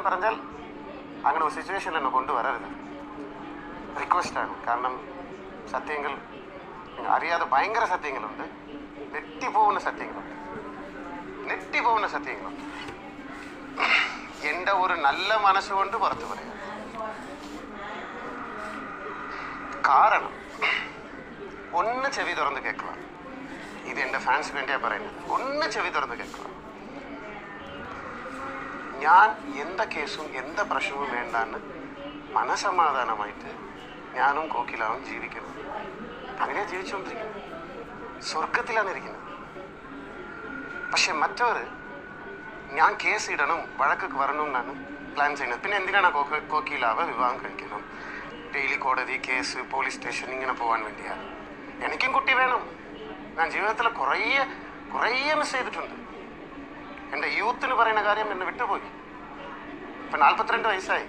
പറഞ്ഞാൽ അങ്ങനെ ഒരു സിറ്റുവേഷനിൽ എന്നെ കൊണ്ടുവരരുത്. റിക്വസ്റ്റാണ്. കാരണം സത്യങ്ങൾ അറിയാതെ ഭയങ്കര സത്യങ്ങളുണ്ട്, നെറ്റിപ്പോകുന്ന സത്യങ്ങളുണ്ട്. എൻ്റെ ഒരു നല്ല മനസ്സുകൊണ്ട് പുറത്തു പറയാം. കാരണം ഒന്ന് ചെവി തുറന്ന് കേൾക്കുക. ഇത് എൻ്റെ ഫാൻസ് വേണ്ടിയാ പറയുന്നത്. ഒന്ന് ചെവി തുറന്ന് കേൾക്കുക. ഞാൻ എന്ത കേസും എന്ത പ്രശ്നവും വേണ്ടാന്ന് മനസമാധാനമായിട്ട് ഞാനും കോക്കിലാവും ജീവിക്കണം. അങ്ങനെയാണ് ജീവിച്ചുകൊണ്ടിരിക്കുന്നത്. സ്വർഗത്തിലാണ് ഇരിക്കുന്നത്. പക്ഷെ മറ്റവർ ഞാൻ കേസ് ഇടണം, വഴക്കൊക്കെ വരണം എന്നാണ് പ്ലാൻ ചെയ്യുന്നത്. പിന്നെ എന്തിനാണ് കോക്കിലാവ് വിവാഹം കഴിക്കണം? ഡെയിലി കോടതി, കേസ്, പോലീസ് സ്റ്റേഷൻ ഇങ്ങനെ പോകാൻ വേണ്ടിയാണ്. എനിക്കും കുട്ടി വേണം. ഞാൻ ജീവിതത്തിൽ കുറേ മിസ് ചെയ്തിട്ടുണ്ട്. എൻ്റെ യൂത്തിന് പറയുന്ന കാര്യം എന്നെ വിട്ടുപോയി. ഇപ്പം 42 വയസ്സായി.